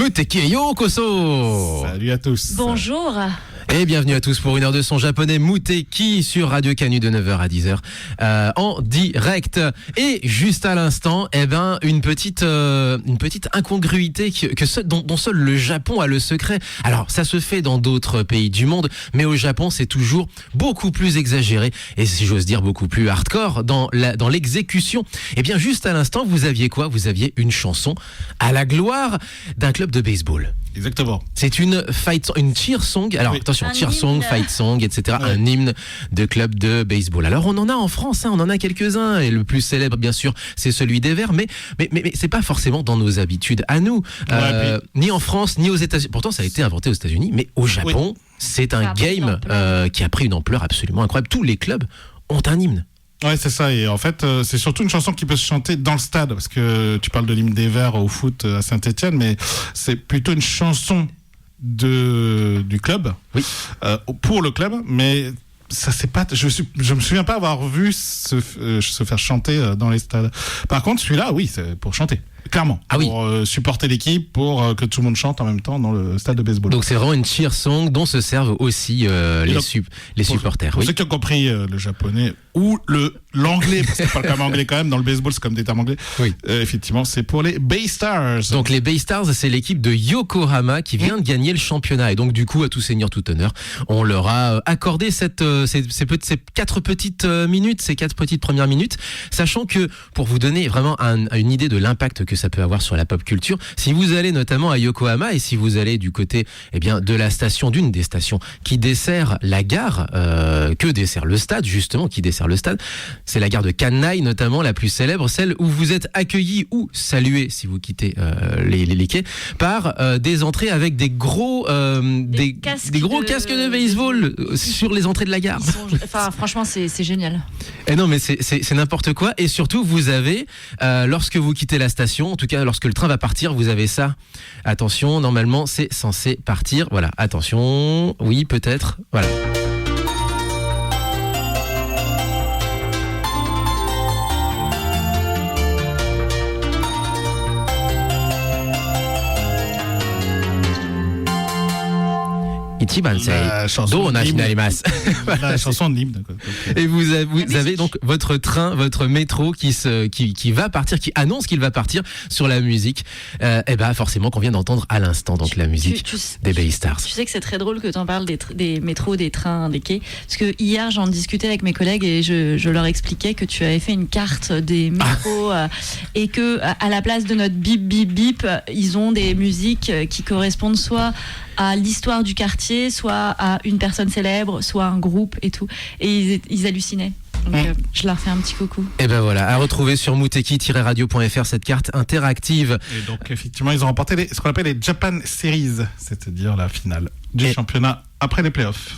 Muteki Yokoso. Salut à tous. Bonjour. Et bienvenue à tous pour une heure de son japonais Muteki sur Radio Canu de 9h à 10h en direct. Et juste à l'instant, une petite incongruité dont seul le Japon a le secret. Alors, ça se fait dans d'autres pays du monde, mais au Japon, c'est toujours beaucoup plus exagéré et, si j'ose dire, beaucoup plus hardcore dans l'exécution. Et bien, juste à l'instant, vous aviez quoi ? Vous aviez une chanson à la gloire d'un club de baseball. Exactement. C'est une cheer song. Alors, oui. Attention, Un cheer song, hymne. fight song, etc. Ouais. Un hymne de club de baseball. Alors, on en a en France, on en a quelques-uns. Et le plus célèbre, bien sûr, c'est celui des Verts. Mais c'est pas forcément dans nos habitudes à nous. Ni en France, ni aux États-Unis. Pourtant, ça a été inventé aux États-Unis. Mais au Japon, c'est un Ça a pris une game ampleur. qui a pris une ampleur absolument incroyable. Tous les clubs ont un hymne. Ouais, c'est ça. Et en fait, c'est surtout une chanson qui peut se chanter dans le stade. Parce que tu parles de l'hymne des Verts au foot à Saint-Etienne, mais c'est plutôt une chanson du club. Oui. Pour le club, mais ça c'est pas. Je me souviens pas avoir vu se faire chanter dans les stades. Par contre, celui-là, oui, c'est pour chanter. Clairement. Ah oui. Pour supporter l'équipe, pour que tout le monde chante en même temps dans le stade de baseball. Donc, c'est vraiment une cheer song dont se servent aussi les supporters. Pour Oui. ceux qui ont compris le japonais ou l'anglais, parce que pas le terme anglais quand même, dans le baseball c'est comme des termes anglais. Oui. Effectivement, c'est pour les Bay Stars. Donc les Bay Stars, c'est l'équipe de Yokohama qui vient de gagner le championnat. Et donc du coup, à tout seigneur, tout honneur, on leur a accordé ces 4 petites minutes, ces 4 petites premières minutes, sachant que, pour vous donner vraiment une idée de l'impact que ça peut avoir sur la pop culture, si vous allez notamment à Yokohama et si vous allez du côté de la station, d'une des stations qui dessert la gare, que dessert le stade justement, qui dessert le stade, c'est la gare de Kannai notamment, la plus célèbre, celle où vous êtes accueillis ou salués si vous quittez les quais par des entrées avec des gros casques casques de baseball sur les entrées de la gare. Franchement, c'est génial. Et non, mais c'est n'importe quoi. Et surtout, vous avez, lorsque vous quittez la station, en tout cas lorsque le train va partir, vous avez ça. Attention, normalement, c'est censé partir. Voilà, attention. Oui, peut-être. Voilà. La chanson de l'hymne. La chanson de l'hymne. Et vous avez donc votre train, votre métro qui va partir, qui annonce qu'il va partir sur la musique. Forcément qu'on vient d'entendre à l'instant, donc la musique des Bay Stars. Tu sais que c'est très drôle que tu en parles des métros, des trains, des quais. Parce que hier, j'en discutais avec mes collègues et je leur expliquais que tu avais fait une carte des métros et que à la place de notre bip bip bip, ils ont des musiques qui correspondent soit à l'histoire du quartier, soit à une personne célèbre, soit à un groupe et tout. Et ils hallucinaient. Donc je leur fais un petit coucou. Et ben voilà, à retrouver sur muteki-radio.fr cette carte interactive. Et donc effectivement, ils ont remporté ce qu'on appelle les Japan Series, c'est-à-dire la finale du championnat après les playoffs.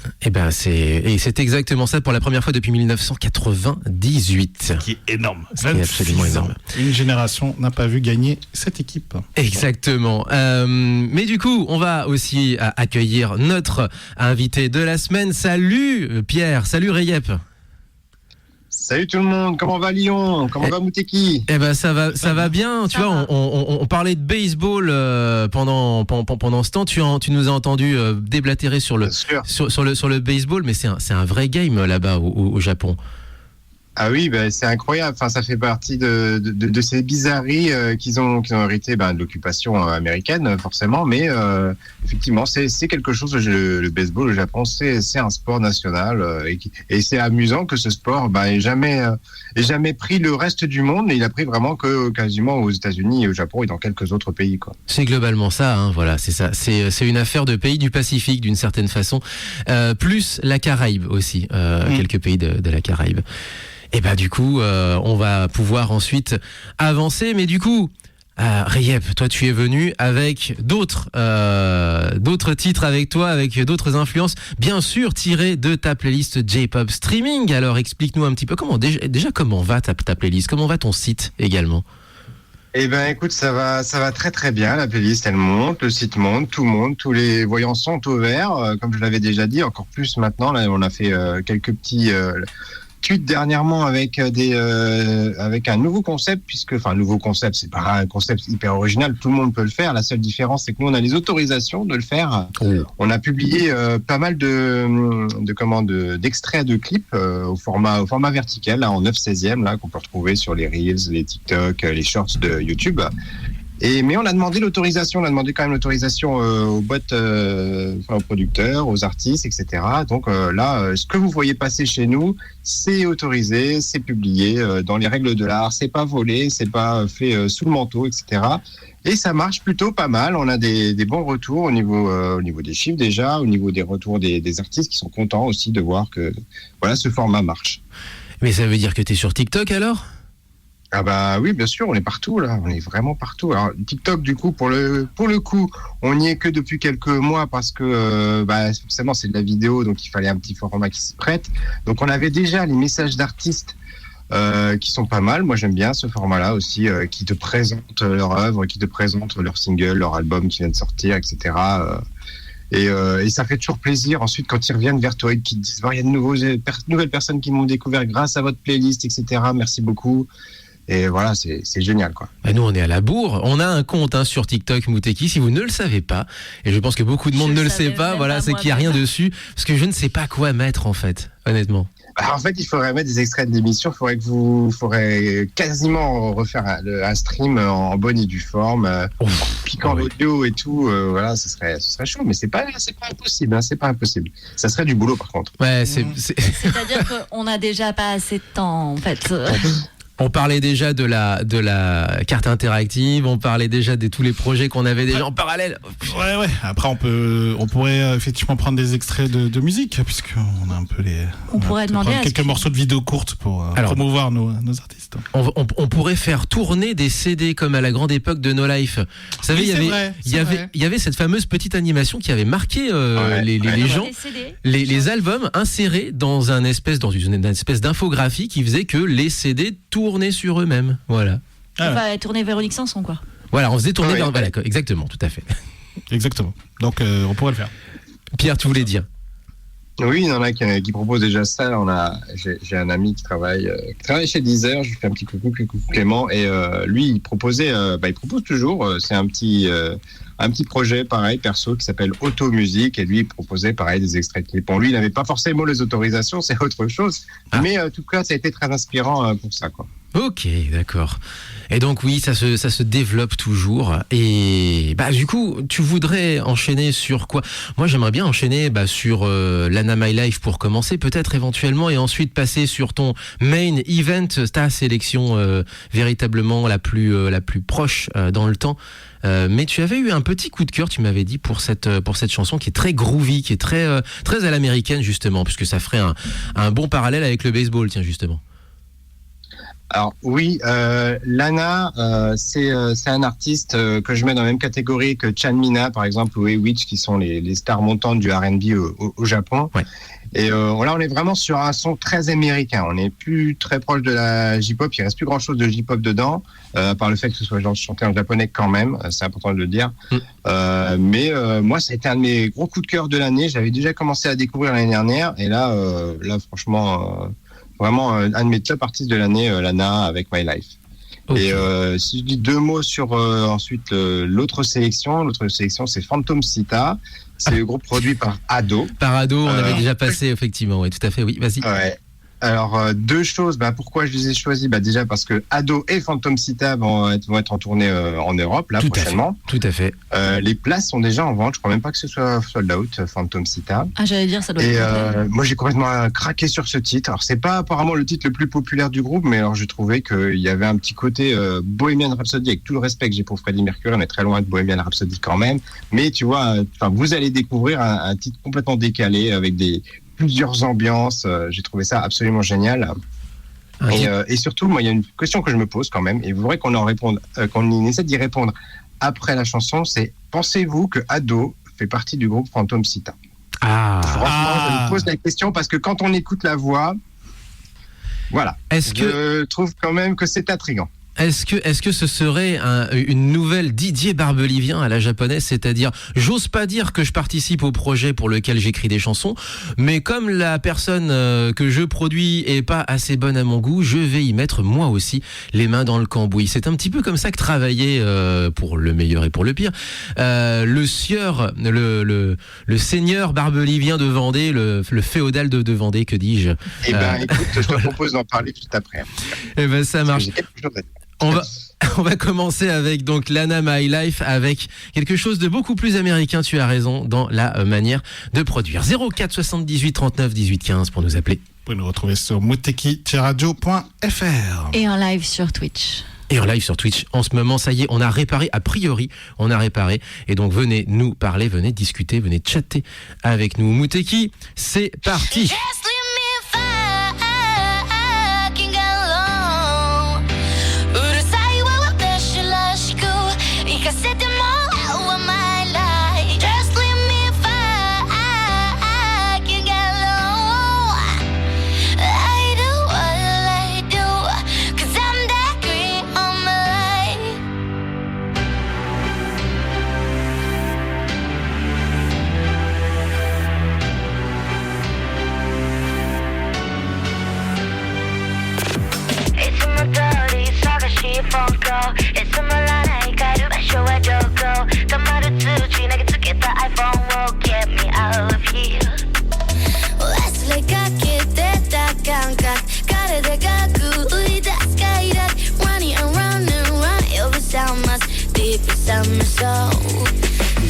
C'est exactement ça pour la première fois depuis 1998. Qui est énorme. C'est absolument énorme. Une génération n'a pas vu gagner cette équipe. Exactement. Mais du coup, on va aussi accueillir notre invité de la semaine. Salut Pierre, salut Rayep. Salut tout le monde, comment va Lyon ? Comment va Muteki ? Ça va bien. Tu vois, on parlait de baseball pendant ce temps. Tu nous as entendu déblatérer sur le baseball, mais c'est un vrai game là-bas au Japon. Ah oui, c'est incroyable. Enfin, ça fait partie de ces bizarreries qu'ils ont hérité de l'occupation américaine, forcément. Mais effectivement, c'est quelque chose. Le baseball au Japon, c'est un sport national et c'est amusant que ce sport ait jamais pris le reste du monde. Mais il a pris vraiment que quasiment aux États-Unis et au Japon et dans quelques autres pays, quoi. C'est globalement ça. Voilà, c'est ça. C'est une affaire de pays du Pacifique d'une certaine façon, plus la Caraïbe aussi, quelques pays de la Caraïbe. Et du coup, on va pouvoir ensuite avancer. Mais du coup, Rayep, toi, tu es venu avec d'autres titres avec toi, avec d'autres influences, bien sûr tirées de ta playlist J-Pop Streaming. Alors, explique-nous un petit peu comment va ta playlist, comment va ton site également. Eh ben, écoute, ça va très très bien. La playlist, elle monte, le site monte, tout monte, tous les voyants sont au vert, comme je l'avais déjà dit. Encore plus maintenant, là, on a fait quelques petits tweet dernièrement avec avec un nouveau concept, nouveau concept, c'est pas un concept hyper original, tout le monde peut le faire. La seule différence, c'est que nous, on a les autorisations de le faire. On a publié pas mal d'extraits de clips au format vertical, là, en 9/16e, là, qu'on peut retrouver sur les Reels, les TikTok, les Shorts de YouTube. Mais on a demandé l'autorisation, aux bots, aux producteurs, aux artistes, etc. Donc là, ce que vous voyez passer chez nous, c'est autorisé, c'est publié dans les règles de l'art, c'est pas volé, c'est pas fait sous le manteau, etc. Et ça marche plutôt pas mal. On a des bons retours au niveau des chiffres déjà, au niveau des retours des artistes qui sont contents aussi de voir que voilà, ce format marche. Mais ça veut dire que t'es sur TikTok alors ? Ah bah oui, bien sûr, on est partout là, on est vraiment partout. Alors TikTok, du coup, pour le coup, on n'y est que depuis quelques mois parce que forcément c'est de la vidéo, donc il fallait un petit format qui s'y prête. Donc on avait déjà les messages d'artistes qui sont pas mal. Moi j'aime bien ce format-là aussi, qui te présente leur œuvre, qui te présente leur single, leur album qui vient de sortir, etc. Et ça fait toujours plaisir ensuite quand ils reviennent vers toi et qu'ils te disent il y a de nouvelles personnes qui m'ont découvert grâce à votre playlist, etc. Merci beaucoup. Et voilà, c'est génial, quoi. Bah nous, on est à la bourre. On a un compte sur TikTok, Mouteki, si vous ne le savez pas. Et je pense que beaucoup de monde ne le sait pas. Voilà, c'est qu'il n'y a rien dessus. Parce que je ne sais pas quoi mettre, en fait, honnêtement. En fait, il faudrait mettre des extraits de l'émission. Il faudrait quasiment refaire un stream en bonne et due forme, en piquant l'audio et tout. Voilà, ce serait chaud. Mais c'est pas impossible. C'est pas impossible. Ça serait du boulot, par contre. Ouais, C'est-à-dire qu'on n'a déjà pas assez de temps, en fait. On parlait déjà de la carte interactive, on parlait déjà de tous les projets qu'on avait déjà en parallèle. Ouais. Après, on pourrait effectivement prendre des extraits de musique, puisqu'on a un peu On pourrait demander quelques morceaux de vidéos courtes pour promouvoir nos artistes. On pourrait faire tourner des CD comme à la grande époque de No Life. Vous savez, il y avait cette fameuse petite animation qui avait marqué les gens, les albums insérés dans une espèce d'infographie qui faisait que les CD tournaient sur eux-mêmes. Voilà. Enfin, tourner Véronique Sanson, quoi. Voilà, on faisait tourner Voilà, exactement, tout à fait. Exactement. Donc, on pourrait le faire. Pierre, tu voulais dire? Oui, il y en a qui proposent déjà ça. J'ai un ami qui travaille chez Deezer. Je lui fais un petit coucou Clément. Et lui, il propose toujours. C'est un petit projet pareil perso qui s'appelle Auto Musique. Et lui, il proposait pareil des extraits de clips. Bon, lui, il n'avait pas forcément les autorisations, c'est autre chose. Mais en tout cas, ça a été très inspirant pour ça, quoi. Ok, d'accord. Et donc oui, ça se développe toujours. Et du coup, tu voudrais enchaîner sur quoi? Moi, j'aimerais bien enchaîner sur Lana My Life pour commencer, peut-être éventuellement, et ensuite passer sur ton main event, ta sélection véritablement la plus proche dans le temps. Mais tu avais eu un petit coup de cœur, tu m'avais dit, pour cette chanson qui est très groovy, qui est très à l'américaine justement, puisque ça ferait un bon parallèle avec le baseball, tiens justement. Alors oui, Lana, c'est un artiste que je mets dans la même catégorie que Chan Mina par exemple ou Witch, qui sont les stars montantes du R&B au Japon. Ouais. Et là, on est vraiment sur un son très américain. On n'est plus très proche de la J-pop. Il reste plus grand-chose de J-pop dedans, par le fait que ce soit chanté en japonais quand même. C'est important de le dire. Mais moi, ça a été un de mes gros coups de cœur de l'année. J'avais déjà commencé à découvrir l'année dernière, et là, franchement. Vraiment un de mes top artistes de l'année, Lana, avec My Life. Okay. Et si je dis deux mots sur ensuite l'autre sélection, c'est Phantom Sita. C'est le groupe produit par Ado. Par Ado, on avait déjà passé, effectivement. Oui, tout à fait, oui, vas-y. Ouais. Alors, deux choses. Pourquoi je les ai choisis? Déjà parce que Ado et Phantom Sita vont être en tournée en Europe, là, prochainement. Tout à fait. Les places sont déjà en vente. Je crois même pas que ce soit sold out, Phantom Sita. Ah, j'allais dire, ça doit être. Et moi, j'ai complètement craqué sur ce titre. Alors, c'est pas apparemment le titre le plus populaire du groupe, mais alors, j'ai trouvé qu'il y avait un petit côté Bohemian Rhapsody, avec tout le respect que j'ai pour Freddie Mercury. On est très loin de Bohemian Rhapsody quand même. Mais tu vois, vous allez découvrir un titre complètement décalé, avec plusieurs ambiances. J'ai trouvé ça absolument génial. Et surtout, moi, il y a une question que je me pose quand même, et il faudrait qu'on essaie d'y répondre après la chanson, c'est: pensez-vous que Ado fait partie du groupe Phantom Sita? Franchement, je me pose la question parce que quand on écoute la voix, voilà, je trouve quand même que c'est intriguant. Est-ce que ce serait une nouvelle Didier Barbelivien à la japonaise, c'est-à-dire j'ose pas dire que je participe au projet pour lequel j'écris des chansons, mais comme la personne que je produis est pas assez bonne à mon goût, je vais y mettre moi aussi les mains dans le cambouis. C'est un petit peu comme ça que travaillait, pour le meilleur et pour le pire, le sieur, le seigneur Barbelivien de Vendée, le féodal de Vendée, que dis-je. Eh ben, écoute, je te propose d'en parler tout après. Eh ben, ça marche. J'ai quelque chose à dire. On va commencer avec donc Lana My Life, avec quelque chose de beaucoup plus américain, tu as raison, dans la manière de produire. 04 78 39 18 15 pour nous appeler. Vous pouvez nous retrouver sur muteki-radio.fr. Et en live sur Twitch. Et en live sur Twitch, en ce moment, ça y est, on a réparé, a priori, on a réparé. Et donc, venez nous parler, venez discuter, venez chatter avec nous. Muteki, c'est parti.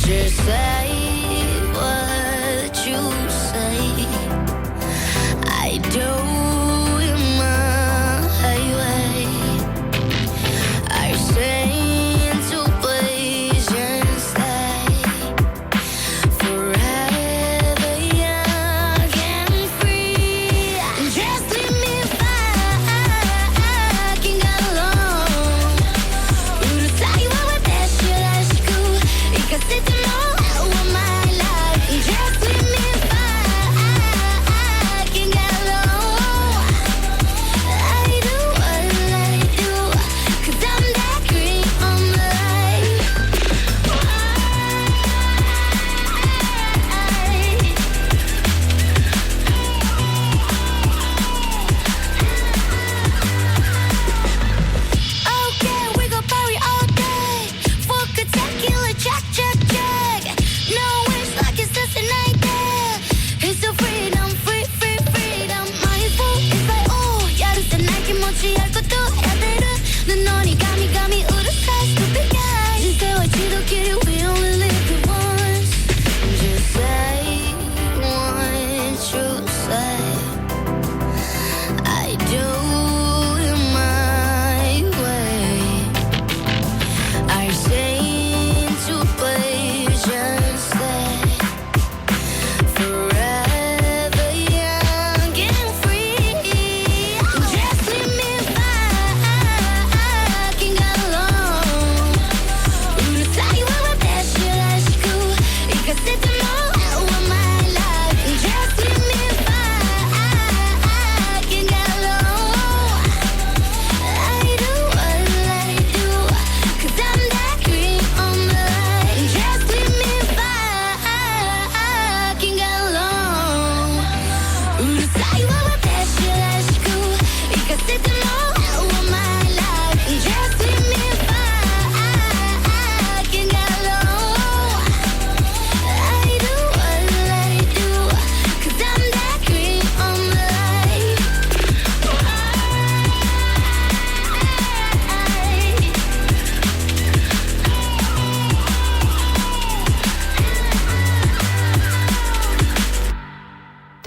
Just say what you say. I do it my way. I say to please and stay forever young and free. Just leave me fucking alone. 우리 사이와 왜 배신하시고 이거 쓸데없는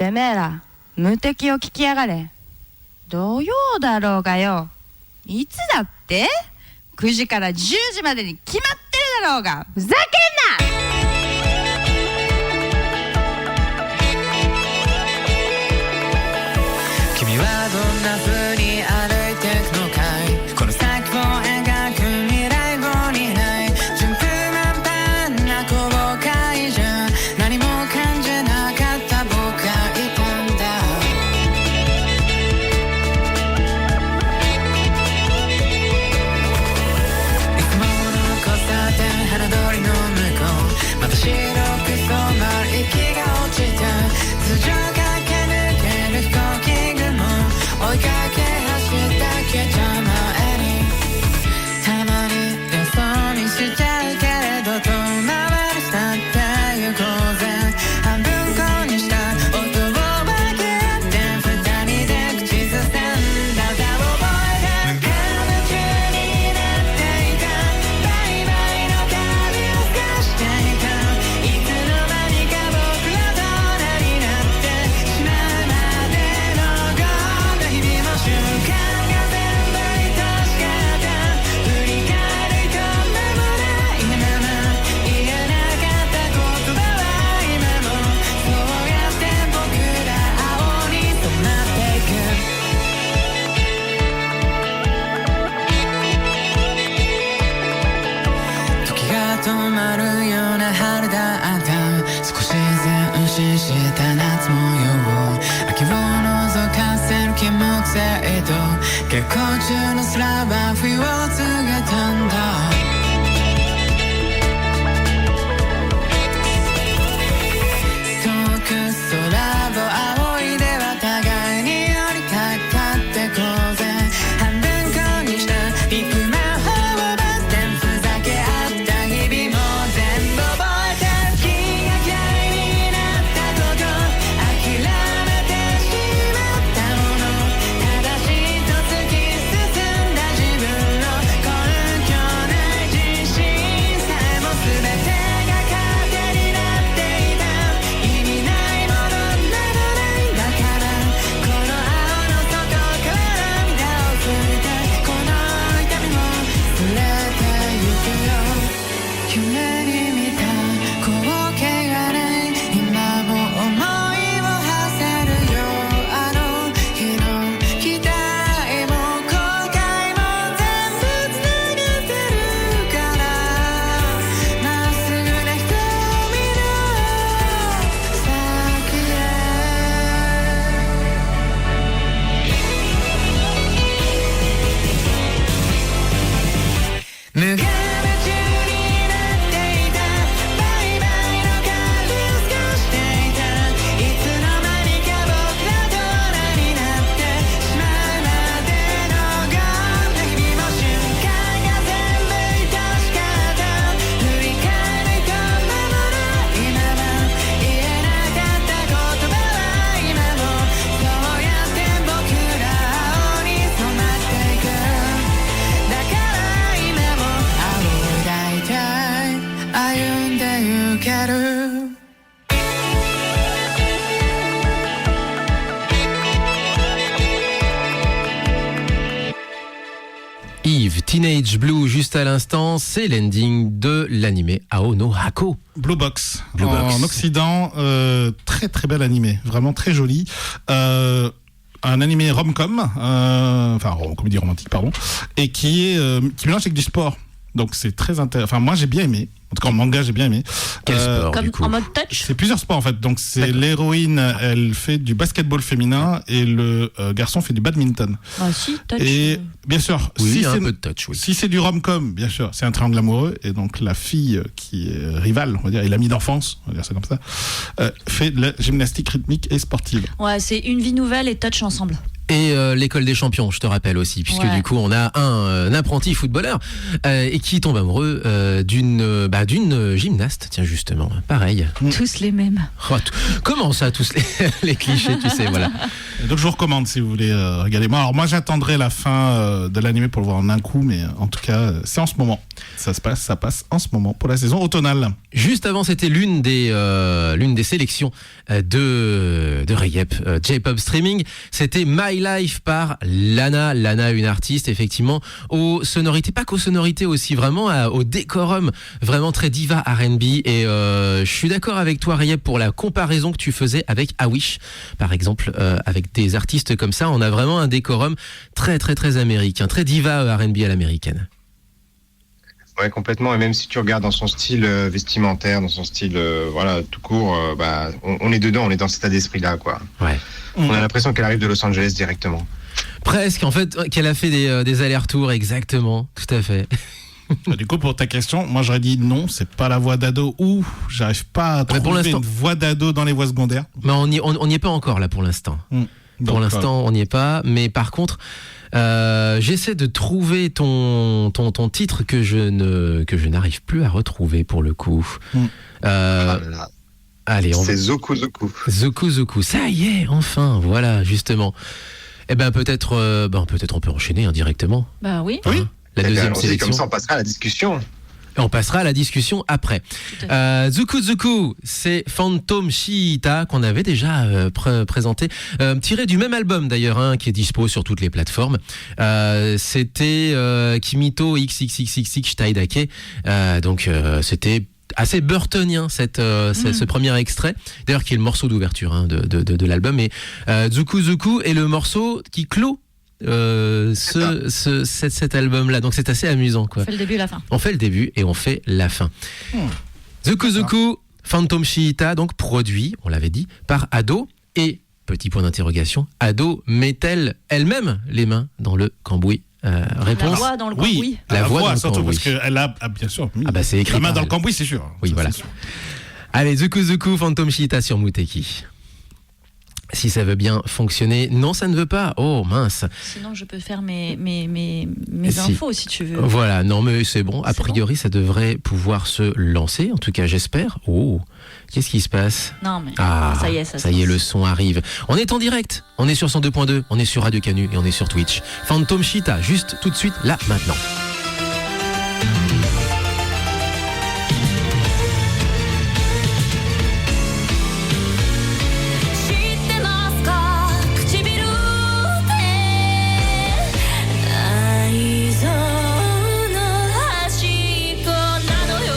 てめえら無敵を聞きやがれ。土曜だろうがよ。いつだって ?9 時から10時までに決まってるだろうが。ふざけんな！君はどんな風に歩いてくのかい。この先を描く未来後にない順風満帆な後悔じゃ何も感じなかった僕がいたんだ。染まる息が落ちた頭上駆け抜ける飛行機雲追いかけ走った消えちゃう前にたまに予想にしちゃうけれど遠回りしたって行こうぜ半分こにした音を分けて二人で口ずさんだ歌を覚えて無我夢中になっていたバイバイの旅を探していたいつの間にか僕らとなになってしまうまでのこんな日々も瞬間が全部愛しかった振り返るこんなもないまま言えなかった言葉は今もそうやって僕ら青に染まっていく時が止まるような春だった少し前進した夏模様秋を覗かせる気もせいと下校中の空は冬を告げたんだ遠く空を仰いでは互いに寄りかかってこうぜ半分こにしたビッグマンホーバーテンふざけ合った日々も全部覚えて気が嫌いになったこと諦めてしまったもの正しいと突き進んだ自分の根拠ない自信さえも全てが糧になっていた意味ないものなどないんだからこの青の底から涙を拭いてこの痛みも触れてゆくよ夢に見た光景がない今も思いを馳せるよあの日の期待も後悔も全部つなげてるからまっすぐな瞳の先へ無我夢中になっていたバイバイの旅を過ごしていたいつの間にか僕らとなになってしまうまでのこんな日々も瞬間が全部愛しかった振り返るこんなもの今は言えなかった言葉は今もそうやって僕ら青に染まっていくだから今も青を抱いて歩んでゆけるYves, Teenage Blue, juste à l'instant, c'est l'ending de l'animé Ao no Hako. Blue Box. Blue Box. En Occident, très très bel animé, vraiment très joli. Un animé rom-com, enfin comédie romantique pardon, et qui mélange avec du sport. Donc c'est très intéressant. Enfin moi j'ai bien aimé. En tout cas en manga j'ai bien aimé. Quel sport Comme du coup en mode touch. C'est plusieurs sports en fait. Donc c'est D'accord. l'héroïne, elle fait du basketball féminin et le garçon fait du badminton. Ah si, touch. Et bien sûr, Oui, si un c'est peu de touch, oui. si c'est du rom-com, bien sûr, c'est un triangle amoureux et donc la fille qui est rivale, on va dire, et l'amie d'enfance, on va dire ça comme ça, fait de la gymnastique rythmique et sportive. Ouais, c'est une vie nouvelle et touch ensemble. Et l'école des champions, je te rappelle aussi, puisque Ouais. du coup on a un apprenti footballeur et qui tombe amoureux d'une gymnaste, tiens justement, pareil. Tous les mêmes. Oh, comment ça, tous les clichés, tu sais, voilà. Et donc je vous recommande si vous voulez regarder. Moi j'attendrai la fin de l'animé pour le voir en un coup, mais en tout cas c'est en ce moment. Ça passe en ce moment pour la saison automnale. Juste avant, c'était l'une des sélections de Rayep, J-Pop Streaming. C'était My Life par Lana. Lana, une artiste, effectivement, aux sonorités, pas qu'aux sonorités aussi, vraiment au décorum, vraiment très diva R&B. Et je suis d'accord avec toi, Rayep, pour la comparaison que tu faisais avec Awish, par exemple, avec des artistes comme ça. On a vraiment un décorum très, très, très américain, très diva R&B à l'américaine. Ouais, complètement. Et même si tu regardes dans son style vestimentaire, dans son style, voilà, tout court, on est dedans, on est dans cet état d'esprit-là, quoi. Ouais. On a l'impression qu'elle arrive de Los Angeles directement. Presque, en fait, qu'elle a fait des allers-retours, exactement, tout à fait. Du coup, pour ta question, moi j'aurais dit non, c'est pas la voix d'ado ou j'arrive pas à pour trouver l'instant- une voix d'ado dans les voix secondaires. Mais on n'y est pas encore là pour l'instant. Pour Donc, l'instant, on n'y est pas. Mais par contre, j'essaie de trouver ton titre que je n'arrive plus à retrouver pour le coup. Ah là là. Allez, on C'est Zoku Zoku. Zoku. Ça y est, enfin, voilà, justement. Eh ben peut-être on peut enchaîner directement. Bah oui. Oui. La Eh bien, deuxième allons-y, sélection. comme ça, on passera à la discussion. Et on passera à la discussion après. Tout à Zoku, c'est Phantom Shiita qu'on avait déjà présenté, tiré du même album d'ailleurs, hein, qui est dispo sur toutes les plateformes. C'était Kimito XXXXX Shitaidake. Donc c'était assez burtonien ce premier extrait, d'ailleurs qui est le morceau d'ouverture hein, de l'album. Et Zoku est le morceau qui clôt cet album-là. Donc c'est assez amusant, quoi. On fait le début et la fin. On fait le début et on fait la fin. Zoku, Phantom Shiita, donc produit, on l'avait dit, par Ado. Et, petit point d'interrogation, Ado met-elle elle-même les mains dans le cambouis La Réponse. voix dans le Oui, cambouis. La voix dans le surtout cambouis. parce qu'elle a bien sûr mis Ah bah, c'est écrit la main par dans le elle. cambouis, c'est sûr. Oui, Ça, voilà. c'est sûr. Allez, Zoku, Phantom Shiita sur Muteki. Si ça veut bien fonctionner. Non, ça ne veut pas. Oh, mince. Sinon, je peux faire mes Si. infos si tu veux. Voilà, non mais c'est bon. A C'est priori, ça devrait pouvoir se lancer. En tout cas, j'espère. Oh, qu'est-ce qui se passe? Non, mais Ah, ça y est, ça y est, le son arrive. On est en direct. On est sur 102.2, on est sur Radio Canu et on est sur Twitch. Phantom Shiita, juste tout de suite, là, maintenant. 知ってますか唇って内臓の端っこなのよ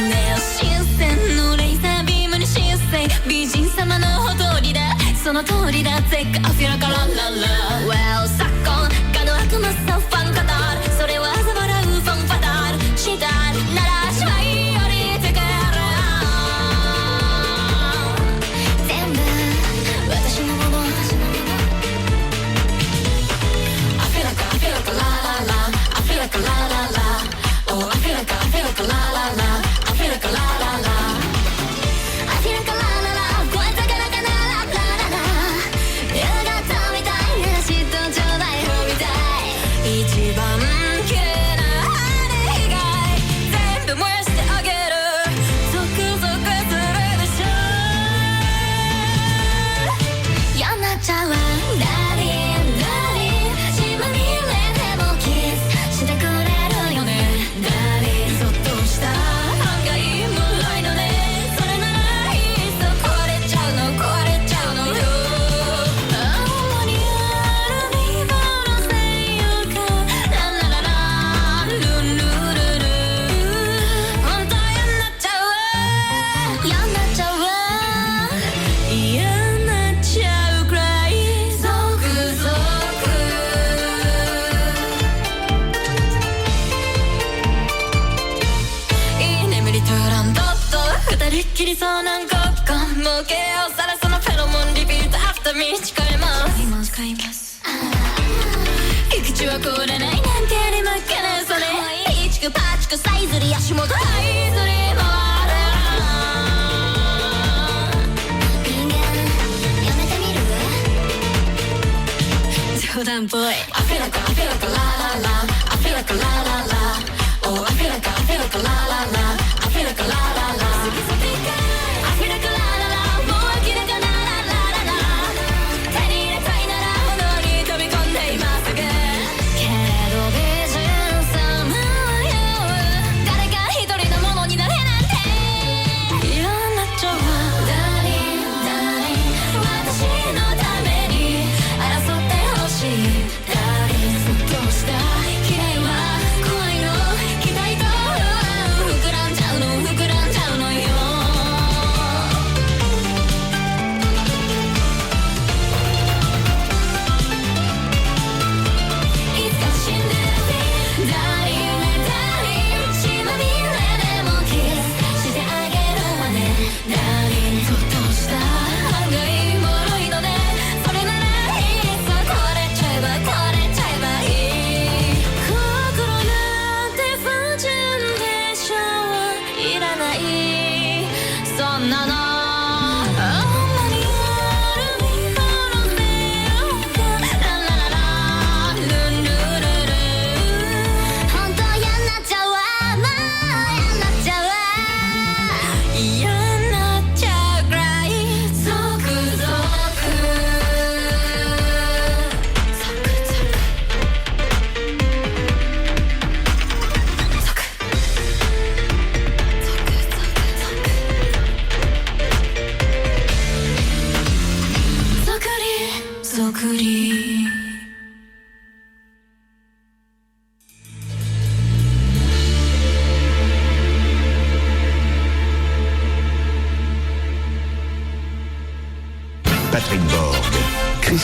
熱視線のレーザービームに視線美人様のほとりだその通りだゼッカアフィラカラララ Well 昨今かの悪魔さファン語るそれは嘲笑うファンファタルしたならしまい降りてくる全部私のものI feel like la la la I feel like la la la Oh I feel like la la la I feel like la la la I feel like la la la 声高らかなララララ夕方みたいな嫉妬ちょうだいみたい一番綺麗な羽以外全部燃やしてあげるゾクゾクするでしょ嫌になっちゃうわダーリンダーリン島にいれてもキスしてくれるよねダーリンそっとした案外もろいのねそれならいっそ壊れちゃうのよ青にあるリボのせいよかララララルンルルル本当嫌になっちゃうわ嫌になっちゃうわ嫌になっちゃうくらいゾクゾクいい眠りトゥランドット二人っきりそうなんごっこもうけをさらそのフェロモンリピートアフターミー誓います誓います行き地はこれないなんてに負けないそれピチクパチクサイズリ足元ハイズリ回る人間やめてみる冗談っぽい I feel like la la la I feel like la la la Oh I feel like la la la I feel like la la la I feel like la la la もう明らかなララララ手に入れたいなら炎に飛び込んで今すぐけど美人さまよ誰か一人のものになれなんて嫌になっちゃうわダーリンダーリン私のために争ってほしいダーリンそっとした嫌いは怖いの期待と膨らんじゃうの膨らんじ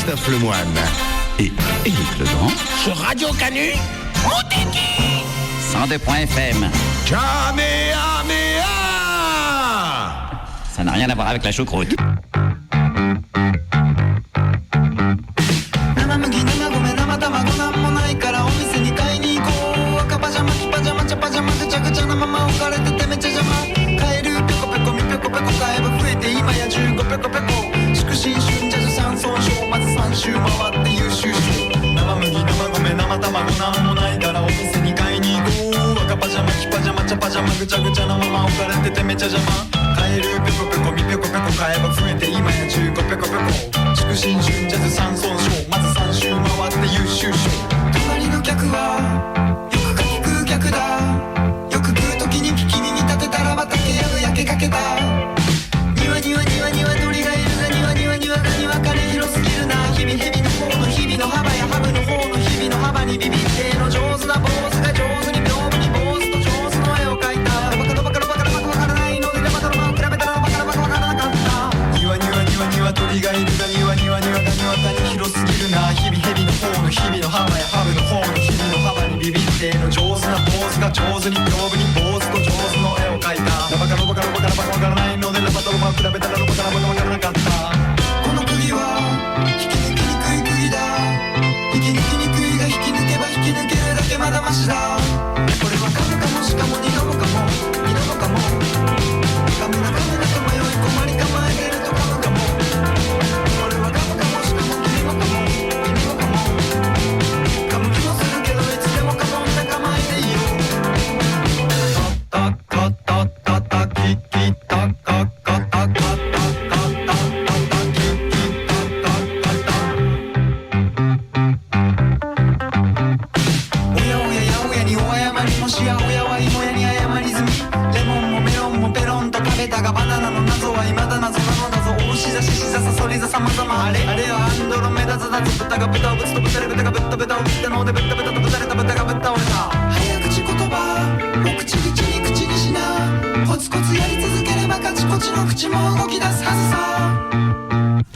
Christophe Lemoine et Éric Legrand Sur Radio Canu, 102.fm. Kamehameha. Ça n'a rien à voir avec la choucroute.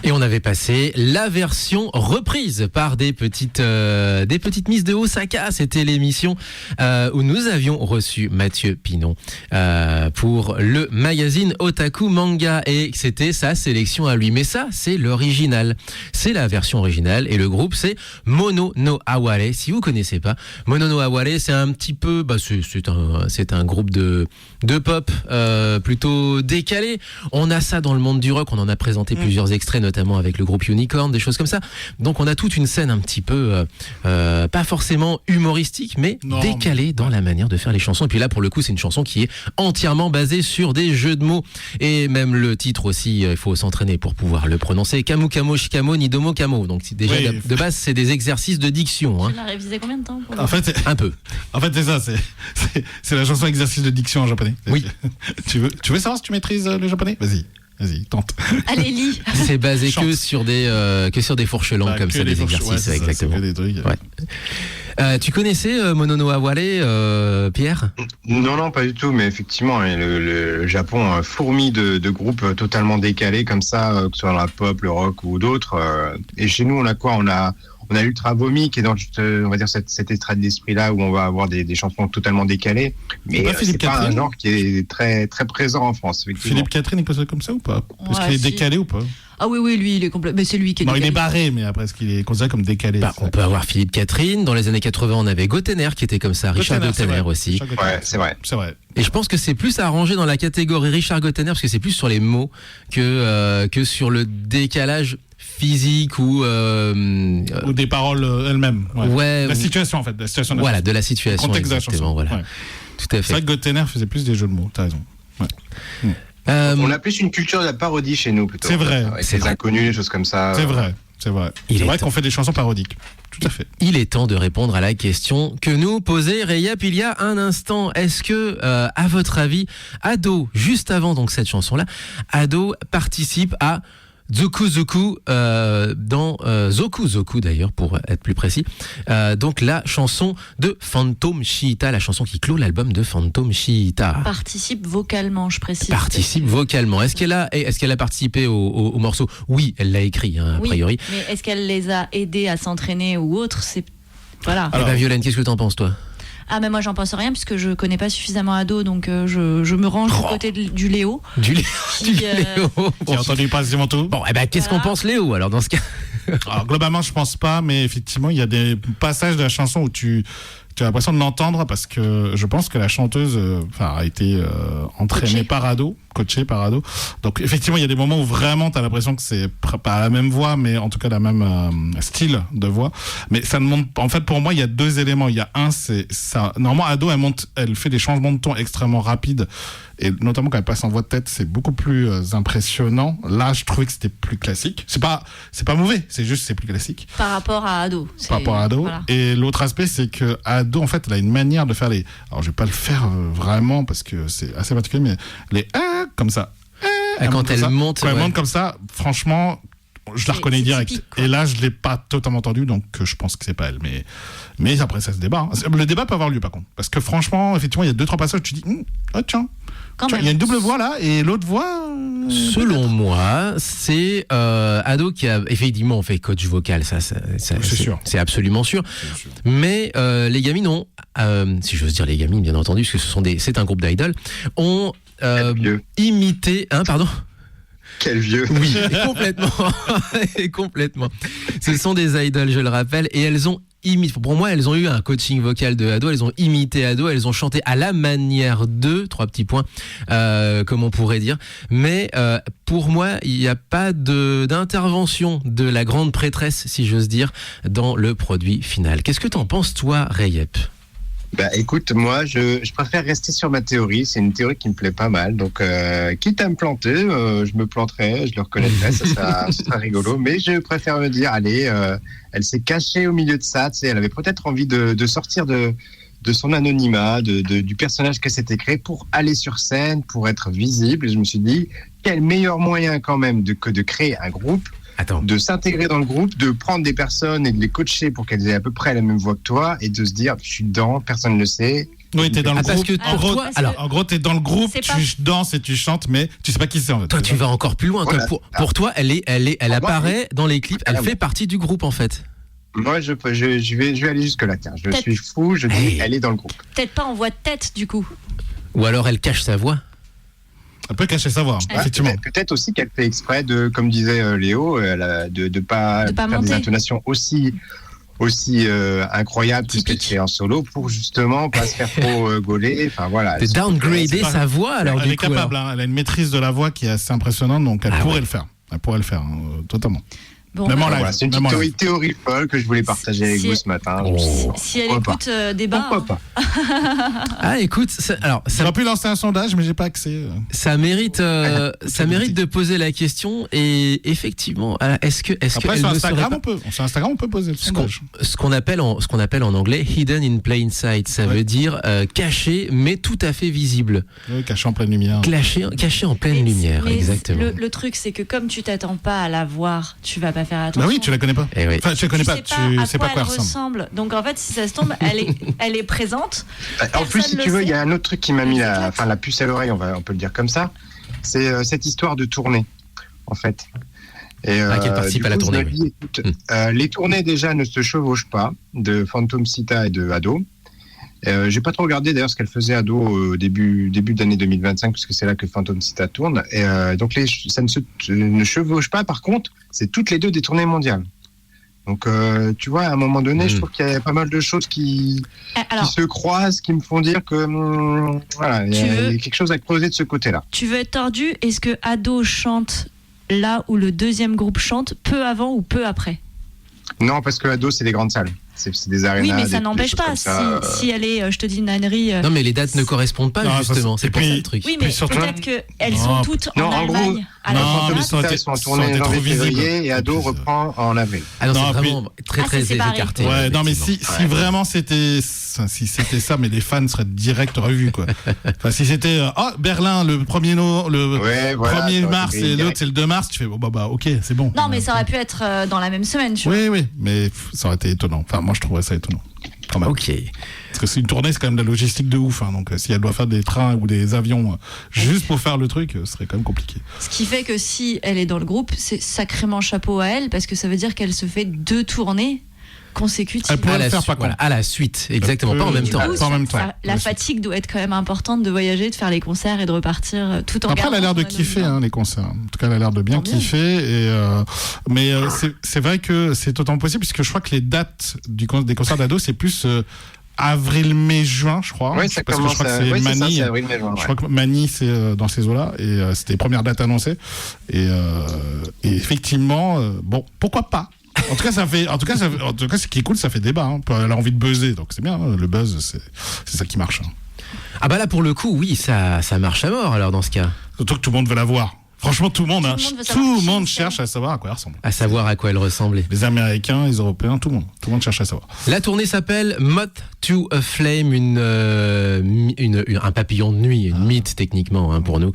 Et on avait passé la version reprise par des petites misses de Osaka. C'était l'émission où nous avions reçu Mathieu Pinon pour le magazine Otaku Manga, et c'était sa sélection à lui. Mais ça, c'est l'original, c'est la version originale, et le groupe c'est Mono no Aware. Si vous connaissez pas, Mono no Aware, c'est un petit peu, c'est un groupe de pop plutôt décalé. On a ça dans le monde du rock, on en a présenté plusieurs extraits, notamment avec le groupe Unicorn, des choses comme ça. Donc on a toute une scène un petit peu pas forcément humoristique, mais décalée dans la manière de faire les chansons. Et puis là, pour le coup, c'est une chanson qui est entièrement basée sur des jeux de mots, et même le titre aussi, il faut s'entraîner pour pouvoir le prononcer. Kamu Kamo Shikamo Nidomo Kamo. Donc déjà de base, c'est des exercices de diction. Tu l'as révisé combien de temps pour En fait, un peu. En fait, c'est ça, c'est la chanson exercice de diction en japonais. Oui. Tu veux savoir si tu maîtrises le japonais ? Vas-y, tente. Allez, lis. C'est basé que sur des fourches langues comme ça, des exercices, exactement. Ça, des trucs. Ouais. Tu connaissais Monono Aware, Pierre ? Non, pas du tout, mais effectivement, le Japon fourmille de groupes totalement décalés comme ça, que ce soit dans la pop, le rock ou d'autres. Et chez nous, on a quoi ? On a Ultra Vomi qui est dans on va dire cet état d'esprit-là où on va avoir des chansons totalement décalées. Mais c'est pas un genre qui est très, très présent en France. Philippe Catherine est considéré comme ça ou pas ? Est-ce qu'il est décalé ou pas ? Ah oui, lui, il est complet. Mais c'est lui qui est Non, décalé. il est barré, mais après, est-ce qu'il est considéré comme décalé ? On peut avoir Philippe Catherine. Dans les années 80, on avait Gotener qui était comme ça. Richard Gotener aussi. Ouais, c'est vrai. Et je pense que c'est plus arrangé dans la catégorie Richard Gotener, parce que c'est plus sur les mots que sur le décalage physique ou des paroles elles-mêmes. Ouais. La situation, en fait. La situation de la situation. Le contexte de la chanson. Voilà. Ouais. Tout à fait. C'est vrai que Gotener faisait plus des jeux de mots, t'as raison. Ouais. On a plus une culture de la parodie chez nous, plutôt. C'est vrai. Avec les inconnus, des choses comme ça. C'est vrai. C'est vrai qu'on fait des chansons parodiques. Tout à fait. Il est temps de répondre à la question que nous posait Rayap il y a un instant. Est-ce que, à votre avis, Ado, juste avant donc cette chanson-là, Ado participe à Zuku Zuku dans Zoku Zoku d'ailleurs pour être plus précis. Donc la chanson de Phantom Shiita, la chanson qui clôt l'album de Phantom Shiita. Participe vocalement, je précise. Participe vocalement. Est-ce qu'elle a participé au morceau? Oui, elle l'a écrit a Oui, priori. mais est-ce qu'elle les a aidés à s'entraîner ou autre? C'est voilà. Alors, Violaine, qu'est-ce que t'en penses toi? Ah mais moi j'en pense rien puisque je connais pas suffisamment Ado, donc je me range du côté du Léo. Du Léo. J'ai entendu quasiment tout. Bon, qu'est-ce qu'on pense Léo alors dans ce cas? Alors, globalement, je pense pas, mais effectivement, il y a des passages de la chanson où tu as l'impression de l'entendre parce que je pense que la chanteuse a été entraînée par Ado, coachée par Ado. Donc effectivement, il y a des moments où vraiment tu as l'impression que c'est pas la même voix, mais en tout cas la même style de voix. Mais ça ne monte. En fait, pour moi, il y a deux éléments. Il y a un, c'est ça. Normalement, Ado, elle fait des changements de ton extrêmement rapides. Et notamment quand elle passe en voix de tête, c'est beaucoup plus impressionnant. Là, je trouvais que c'était plus classique. C'est pas mauvais, c'est juste c'est plus classique. Par rapport à Ado. Par rapport à Ado. Voilà. Et l'autre aspect, c'est que Ado, en fait, elle a une manière de faire alors je vais pas le faire vraiment parce que c'est assez particulier, mais les comme ça. Quand elle monte. Quand elle monte comme ça, franchement, je la reconnais direct. Typique, et là, je l'ai pas totalement entendu, donc je pense que c'est pas elle. Mais après, ça se débat. Hein. Le débat peut avoir lieu, par contre. Parce que franchement, effectivement, il y a 2-3 passages où tu dis, tiens, il y a une double voix là, et l'autre voix. Selon moi, c'est Ado qui a effectivement fait coach vocal, ça c'est sûr. C'est absolument sûr. Mais les gamines ont, si j'ose dire les gamines, bien entendu, parce que c'est un groupe d'idoles, ont imité, pardon. Quel vieux. Oui, complètement. Ce sont des idoles, je le rappelle, et elles ont imité. Pour moi, elles ont eu un coaching vocal de Ado, elles ont imité Ado, elles ont chanté à la manière de, 3 petits points, comme on pourrait dire. Mais pour moi, il n'y a pas d'intervention de la grande prêtresse, si j'ose dire, dans le produit final. Qu'est-ce que t'en penses, toi, Rayep? Écoute, moi, je préfère rester sur ma théorie. C'est une théorie qui me plaît pas mal. Donc, quitte à me planter, je me planterai, je le reconnaîtrai, ça sera rigolo. Mais je préfère me dire, allez, elle s'est cachée au milieu de ça. Tu sais, elle avait peut-être envie de sortir de son anonymat, du personnage qu'elle s'était créé pour aller sur scène, pour être visible. Et je me suis dit, quel meilleur moyen quand même que de créer un groupe. De s'intégrer dans le groupe, de prendre des personnes et de les coacher pour qu'elles aient à peu près la même voix que toi et de se dire je suis dedans, personne ne le sait. Oui, t'es dans le groupe. En gros, t'es dans le groupe, tu danses et tu chantes, mais tu sais pas qui c'est en fait. Toi, tu vas encore plus loin. Voilà. Pour toi, elle apparaît dans les clips, elle fait partie du groupe en fait. Moi, je vais aller jusque là. Tiens, je suis fou, je dis elle est dans le groupe. Peut-être pas en voix de tête du coup. Ou alors elle cache sa voix. Elle peut cacher sa voix, effectivement. Peut-être aussi qu'elle fait exprès de, comme disait Léo, de pas faire monter. des intonations aussi incroyables que ce qu'elle fait en solo pour justement pas se faire trop gauler. Enfin voilà. De downgrader sa voix alors elle du est coup. capable, elle a une maîtrise de la voix qui est assez impressionnante, donc elle pourrait le faire. Elle pourrait le faire, totalement. Bon, c'est une petite théorie folle que je voulais partager avec vous ce matin. Si elle écoute débat. Pourquoi pas Écoute, j'aurais pu lancer un sondage, mais j'ai pas accès. Ça mérite de poser la question et effectivement, est-ce que après sur Instagram on peut poser le sondage. Ce qu'on appelle en anglais hidden in plain sight, ça veut dire caché mais tout à fait visible. Oui, caché en pleine lumière. Caché en pleine lumière, mais exactement. Le truc c'est que comme tu t'attends pas à la voir, tu vas pas faire attention. Bah oui, tu la connais pas. Oui. Enfin, tu la connais pas, tu sais pas à quoi quoi elle ressemble. Donc en fait, si ça se tombe, elle est présente. En plus, si tu veux, il y a un autre truc qui m'a mis la puce à l'oreille, on peut le dire comme ça. C'est cette histoire de tournée, en fait. Et qu'elle participe à la tournée. Écoute, les tournées déjà ne se chevauchent pas de Phantom Shiita et de Ado. J'ai pas trop regardé d'ailleurs ce qu'elle faisait Ado au début d'année 2025 parce que c'est là que Phantom Shiita tourne. Et donc ça ne chevauche pas. Par contre, c'est toutes les deux des tournées mondiales. Donc tu vois, à un moment donné, je trouve qu'il y a pas mal de choses qui se croisent, qui me font dire que il y a quelque chose à creuser de ce côté-là. Tu veux être tordu? Est-ce que Ado chante là où le deuxième groupe chante, peu avant ou peu après? Non, parce que Ado, c'est des grandes salles. C'est des arénas. Oui, mais ça n'empêche pas. Si elle est, je te dis une ânerie. Non, mais les dates ne correspondent pas, justement. C'est pour ça le truc. Oui, mais peut-être qu'elles sont toutes en Allemagne à la Non, fin. mais ça aurait été- Ils sont ça aurait tournés été trop janvier-février visible. et Ado En plus, reprend en avril. Ah non, Non, c'est puis- vraiment très Ah, très c'est séparé. écarté. Ouais, non, mais si effectivement. vraiment c'était ça, mais les fans seraient direct revus, quoi. Enfin, si c'était Berlin le 1er Ouais, voilà, 1er ça aurait mars été et l'autre direct. c'est le 2 mars, tu fais bon bah ok, c'est bon. Non, mais ça aurait pu être dans la même semaine, tu vois. Oui, mais ça aurait été étonnant. Enfin, moi je trouverais ça étonnant. Quand même. Ok. Parce que c'est une tournée, c'est quand même de la logistique de ouf. Hein, donc si elle doit faire des trains ou des avions juste pour faire le truc, ce serait quand même compliqué. Ce qui fait que si elle est dans le groupe, c'est sacrément chapeau à elle, parce que ça veut dire qu'elle se fait 2 tournées consécutives. Elle pourrait À le la, faire su- par voilà, contre. à la suite, exactement, pas en même Du temps. coup, Pas en même temps. la Ouais, fatigue doit être quand même importante de voyager, de faire les concerts et de repartir tout en Après, elle a l'air de gardant son kiffer anonymat. les concerts. En tout cas, elle a l'air de bien Tant mieux. kiffer. Mais c'est vrai que c'est totalement possible, puisque je crois que les dates des concerts d'ado, c'est plus avril, mai, juin, je crois. Oui, ça parce que je commence crois que à. c'est Oui, c'est ça, Mani. c'est avril, mai, juin. Je crois que Mani, c'est dans ces eaux-là. Et c'était les premières dates annoncées. Et effectivement, bon, pourquoi pas? En tout cas, ce qui est cool, ça fait débat. Hein. Elle a envie de buzzer, donc c'est bien. Hein. Le buzz, c'est ça qui marche. Hein. Ah bah là pour le coup, oui, ça marche à mort alors dans ce cas. Surtout que tout le monde veut la voir. Franchement, tout le monde, Tout hein, le monde veut savoir tout le qui monde c'est. cherche à savoir à quoi elle ressemble. À savoir à quoi elle ressemblait. Les Américains, les Européens, tout le monde cherche à savoir. La tournée s'appelle Moth to a Flame, un papillon de nuit, une mythe techniquement hein, pour nous.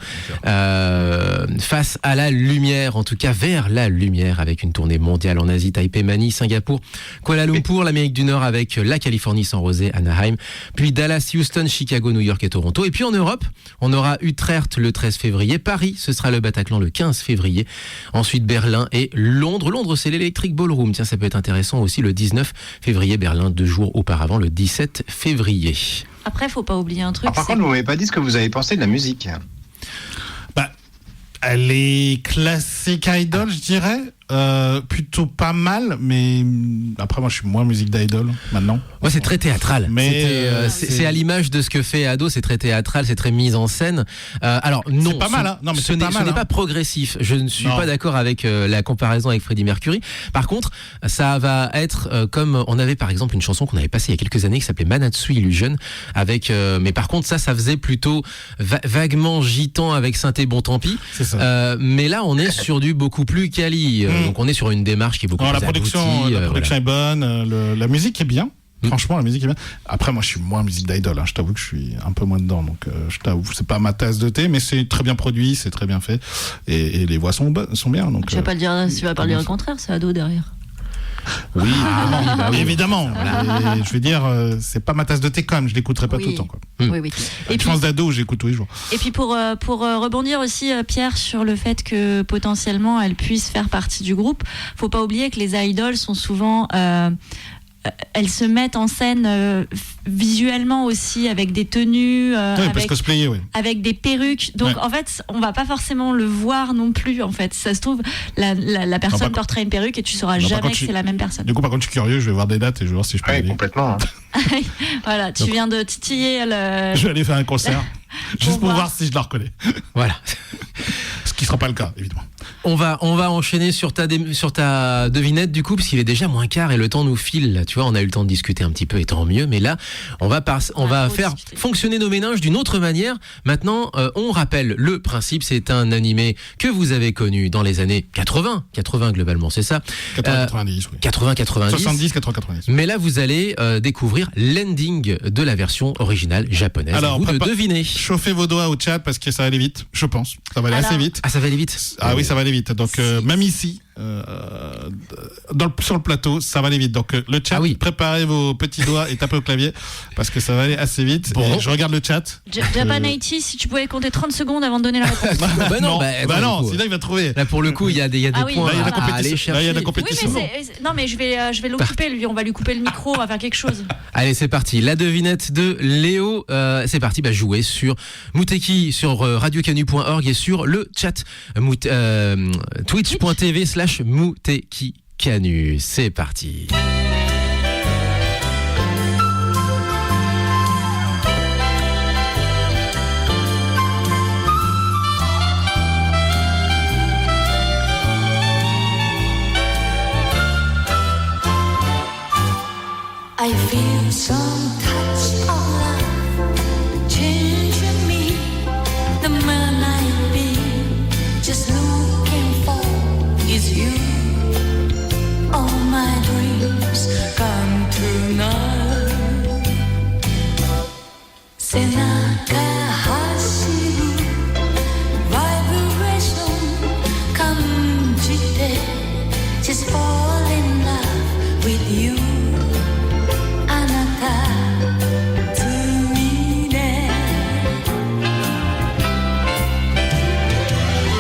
Face à la lumière, en tout cas vers la lumière, avec une tournée mondiale en Asie, Taipei, Manille, Singapour, Kuala Lumpur, l'Amérique du Nord avec la Californie sans rosé, Anaheim, puis Dallas, Houston, Chicago, New York et Toronto. Et puis en Europe, on aura Utrecht le 13 février, Paris, ce sera le Bataclan le 15 février, ensuite Berlin et Londres. Londres, c'est l'Electric Ballroom. Tiens, ça peut être intéressant aussi le 19 février, Berlin 2 jours auparavant, le 17 février. Après, faut pas oublier un truc. Alors, par c'est contre, vous m'avez pas dit ce que vous avez pensé de la musique. Bah, elle est classique idol, je dirais. Plutôt pas mal, mais après, moi, je suis moins musique d'idol maintenant. Ouais, c'est très théâtral. Mais, C'est à l'image de ce que fait Ado, c'est très théâtral, c'est très mise en scène. Alors non, C'est pas mal, hein. Non, mais ce c'est n'est pas mal, ce n'est hein. pas progressif. Je ne suis Non. pas d'accord avec la comparaison avec Freddie Mercury. Par contre, ça va être comme on avait par exemple une chanson qu'on avait passée il y a quelques années qui s'appelait Manatsu Illusion, avec. Mais par contre, ça faisait plutôt vaguement gitan avec synthé. Bon, tant pis. C'est ça. Mais là, on est sur du beaucoup plus quali. Donc on est sur une démarche qui est beaucoup Non, plus la production, aboutie, la production voilà. est bonne, la musique est bien. Franchement, la musique est bien. Après, moi, je suis moins musique d'idol. Hein. Je t'avoue que je suis un peu moins dedans. Donc, je t'avoue, c'est pas ma tasse de thé, mais c'est très bien produit, c'est très bien fait. Et les voix sont bien. Donc, Tu vas pas le dire, tu vas pas le dire le contraire, c'est Ado derrière. oui, bah oui. évidemment. Et je veux dire, c'est pas ma tasse de thé quand même. Je l'écouterai pas Oui. tout le temps. Quoi. Oui, oui. Et je pense d'ado, j'écoute tous les jours. Et puis pour rebondir aussi, Pierre, sur le fait que potentiellement elle puisse faire partie du groupe, faut pas oublier que les idoles sont souvent elles se mettent en scène visuellement aussi avec des tenues, Oui, parce que cosplayer, oui. avec des perruques. Donc Ouais. en fait, on va pas forcément le voir non plus. En fait, ça se trouve, la personne par- portera une perruque et tu sauras Non, par jamais contre, que c'est la même personne. Du coup, par contre, je suis curieux, je vais voir des dates et je vais voir si je peux y Oui, aller. complètement. hein. Voilà, tu Donc- viens de titiller le. Je vais aller faire un concert, juste pour voir. voir si je la reconnais. Voilà. Ce qui sera pas le cas, évidemment. On va enchaîner sur ta devinette du coup, parce qu'il est déjà moins quart et le temps nous file. Là, tu vois, on a eu le temps de discuter un petit peu et tant mieux. Mais là, on va trop faire discuté. fonctionner nos méninges d'une autre manière. Maintenant, on rappelle le principe. C'est un animé que vous avez connu dans les années 80 globalement, c'est ça. 90, oui. 80-90. 70, 80, 90. Mais là, vous allez découvrir l'ending de la version originale japonaise. Alors, À vous de deviner. Chauffez vos doigts au chat parce que ça va aller vite, je pense. Ça va aller Alors- assez vite. Ah, ça va aller vite. Ah oui, ça va aller vite. Donc, même ici, sur le plateau, ça va aller vite. Donc, le chat, Ah oui. préparez vos petits doigts et tapez au clavier parce que ça va aller assez vite. Bon. Et je regarde le chat. Japan 80, si tu pouvais compter 30 secondes avant de donner la réponse. Bah non, non, bah, non, du coup, sinon il va trouver. Là, pour le coup, il y a des Ah oui, points là, il y a la à compétition. aller Là, chercher. il y a la Oui, mais compétition. non, mais je vais l'occuper lui. On va lui couper le micro. On va faire quelque chose. Allez, c'est parti. La devinette de Léo. C'est parti. Jouez sur Mouteki, sur radiocanu.org et sur le chat twitch.tv/Mouteki Canu. C'est parti. I feel some touch of love changing me. The man I've been just losing 背中走るバイブレーション感じて Just fall in love with you あなた罪ね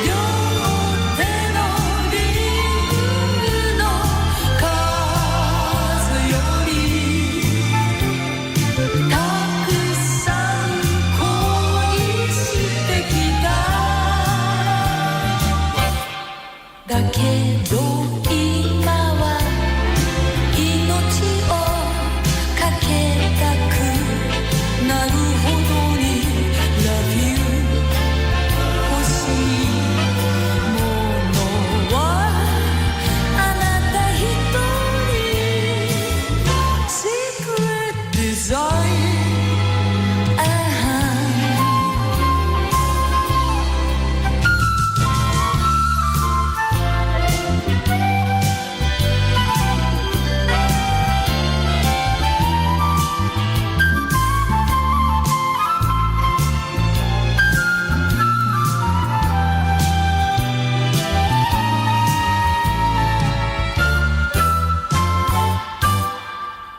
両手のリングの数よりたくさん恋してきただけど今は命をかけたくなるほどに Love you 欲しいものはあなた一人 Secret desire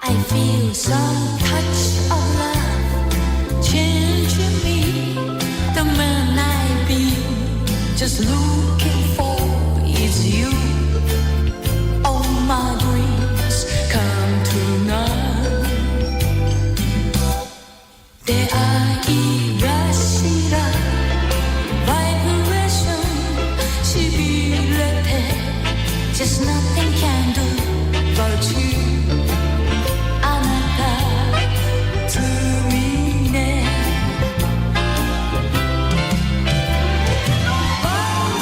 I feel some touch of love changing me. The man I've been just looking for is you. All my dreams come true now. 出会いらしらバイブレーションしびれて Just nothing can do but youあなた罪ねバラ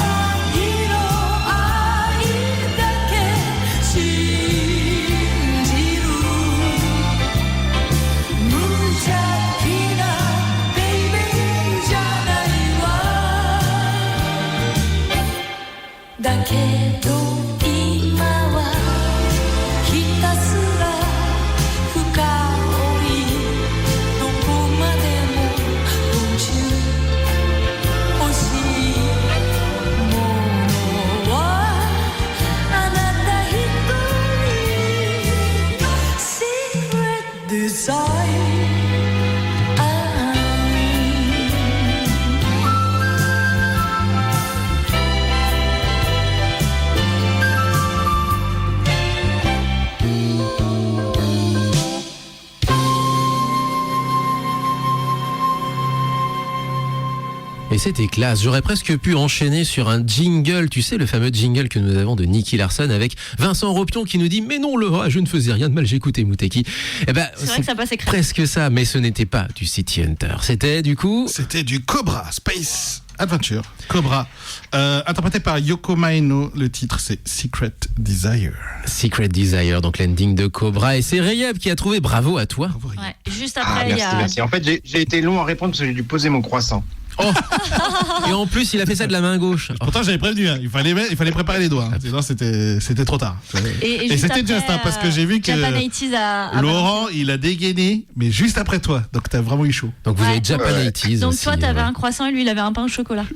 色愛だけ信じる無邪気なベイベーじゃないわだけど今はひたすら深いどこまでも宇宙欲しいものはあなた一人 Secret desire Et c'était classe. J'aurais presque pu enchaîner sur un jingle, tu sais, le fameux jingle que nous avons de Nicky Larson avec Vincent Ropion qui nous dit « Mais non, Laura, je ne faisais rien de mal, j'écoutais Mouteki. » Eh ben, C'est vrai que ça passait crème. presque ça, mais ce n'était pas du City Hunter. C'était du coup... C'était du Cobra Space Adventure. Cobra. Interprété par Yoko Maeno. Le titre, c'est Secret Desire. Secret Desire, donc l'ending de Cobra. Et c'est Rayab qui a trouvé. Bravo à toi. Ouais, juste Ah, après, il y merci, a. merci. En fait, j'ai été long à répondre parce que j'ai dû poser mon croissant. Oh Et en plus, il a fait ça de la main gauche. Pourtant, j'avais prévenu, hein. il fallait préparer les doigts. Hein. Sinon, c'était trop tard. Et Et juste c'était après, juste, hein, parce que j'ai vu que Japan 80s a Laurent, il a dégainé, mais juste après toi. Donc, t'as vraiment eu chaud. Donc vous Ouais. avez Japan Ouais. 80s Donc aussi, toi, t'avais ouais. un croissant et lui, il avait un pain au chocolat.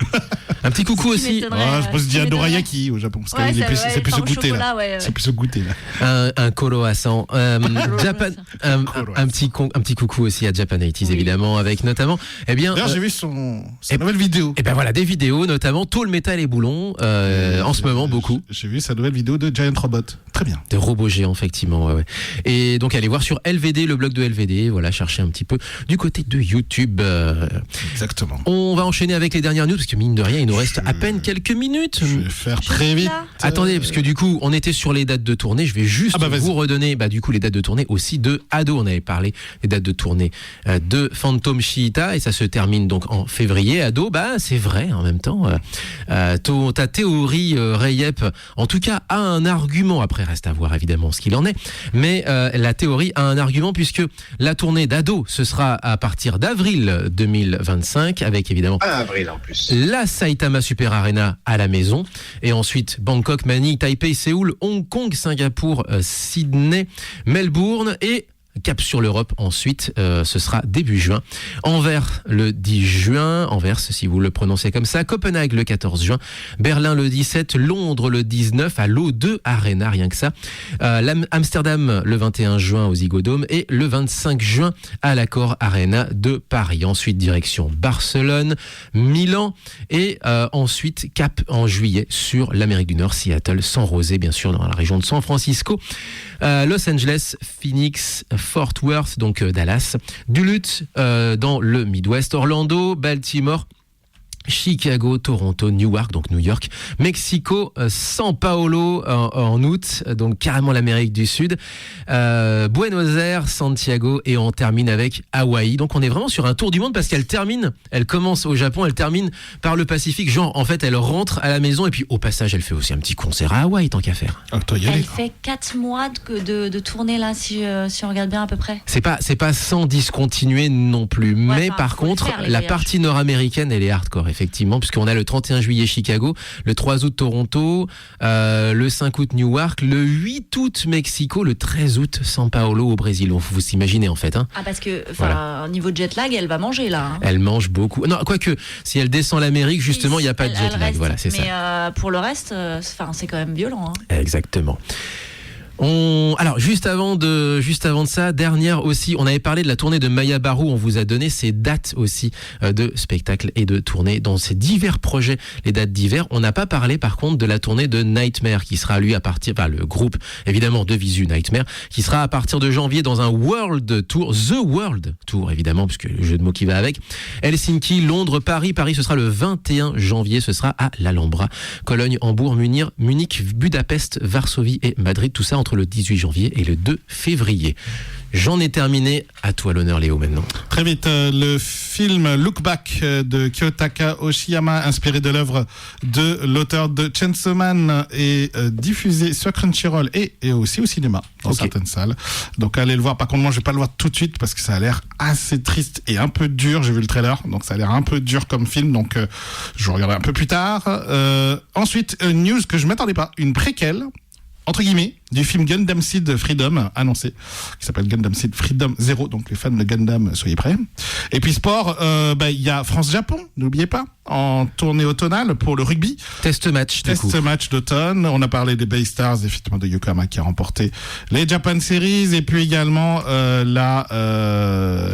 Un petit coucou Ce qui aussi. m'étonnerait. Ah, je pense que je dis ça un m'étonnerait. dorayaki au Japon. Parce Ouais, qu'il est plus, c'est plus pain ce au goûter chocolat, là. ouais. C'est plus ce goûter là. Un croissant. Un petit coucou aussi à Japan 80s, Oui. évidemment, avec notamment. Eh bien. D'ailleurs, j'ai vu sa nouvelle vidéo. Et ben voilà, des vidéos, notamment Tall Metal et Boulon, en ce moment beaucoup. J'ai vu sa nouvelle vidéo de Giant Robot. Très bien. Des robots géants, effectivement, ouais. Et donc, allez voir sur LVD, le blog de LVD, voilà, chercher un petit peu du côté de YouTube. Exactement. On va enchaîner avec les dernières news, parce que mine de rien, il nous reste à peine quelques minutes. Je vais faire très vite. Attendez, parce que du coup, on était sur les dates de tournée. Je vais juste vous redonner, du coup, les dates de tournée aussi de Ado. On avait parlé des dates de tournée de Phantom Shiita, et ça se termine donc en février. Ado, c'est vrai en même temps. Ta théorie, Rayep, en tout cas, a un argument. Après, reste à voir évidemment ce qu'il en est. Mais la théorie a un argument, puisque la tournée d'Ado, ce sera à partir d'avril 2025, avec évidemment Avril en plus. la Saitama Super Arena à la maison, et ensuite Bangkok, Manille, Taipei, Séoul, Hong Kong, Singapour, Sydney, Melbourne et cap sur l'Europe ensuite, ce sera début juin. Anvers le 10 juin, Anvers si vous le prononcez comme ça, Copenhague le 14 juin, Berlin le 17, Londres le 19 à l'O2 Arena, rien que ça, Amsterdam le 21 juin au Ziggo Dome et le 25 juin à l'Accor Arena de Paris. Ensuite direction Barcelone, Milan et ensuite cap en juillet sur l'Amérique du Nord, Seattle, San José bien sûr dans la région de San Francisco, Los Angeles, Phoenix, Fort Worth, donc Dallas, Duluth dans le Midwest, Orlando, Baltimore, Chicago, Toronto, Newark, donc New York, Mexico, San Paolo en août, donc carrément l'Amérique du Sud, Buenos Aires, Santiago et on termine avec Hawaï. Donc on est vraiment sur un tour du monde parce elle commence au Japon, elle termine par le Pacifique, genre en fait elle rentre à la maison et puis au passage elle fait aussi un petit concert à Hawaï tant qu'à faire. Elle fait 4 mois de tournée là si on regarde bien à peu près. C'est pas sans discontinuer non plus, mais par contre la partie nord-américaine elle est hardcore effectivement, puisqu'on a le 31 juillet Chicago, le 3 août Toronto, le 5 août Newark, le 8 août Mexico, le 13 août San Paolo au Brésil. Vous imaginez en fait. Hein. Ah parce que au niveau de jet lag, elle va manger là. Hein. Elle mange beaucoup. Non, quoique si elle descend l'Amérique, justement, il n'y a pas de jet lag. Reste, voilà, c'est ça. Mais pour le reste, c'est quand même violent. Hein. Exactement. Alors juste avant de ça, dernière aussi, on avait parlé de la tournée de Maya Barou, on vous a donné ses dates aussi de spectacles et de tournées dans ces divers projets, les dates d'hiver. On n'a pas parlé par contre de la tournée de Nightmare qui sera lui le groupe évidemment de Visu Nightmare qui sera à partir de janvier dans un World Tour, The World Tour évidemment puisque le jeu de mots qui va avec. Helsinki, Londres, Paris ce sera le 21 janvier, ce sera à l'Alhambra, Cologne, Hambourg, Munich, Budapest, Varsovie et Madrid, tout ça entre le 18 janvier et le 2 février. J'en ai terminé. À toi l'honneur, Léo, maintenant. Très vite, le film Look Back de Kiyotaka Oshiyama, inspiré de l'œuvre de l'auteur de Chainsaw Man, est diffusé sur Crunchyroll et aussi au cinéma, dans certaines salles. Donc allez le voir. Par contre, moi, je vais pas le voir tout de suite parce que ça a l'air assez triste et un peu dur. J'ai vu le trailer, donc ça a l'air un peu dur comme film. Donc je regarderai un peu plus tard. Ensuite, une news que je m'attendais pas, une préquelle entre guillemets, du film Gundam Seed Freedom, annoncé, qui s'appelle Gundam Seed Freedom 0, donc les fans de Gundam, soyez prêts. Et puis sport, il y a France-Japon, n'oubliez pas, en tournée automnale pour le rugby. Test match d'automne. On a parlé des Bay Stars, effectivement, de Yokohama qui a remporté les Japan Series, et puis également la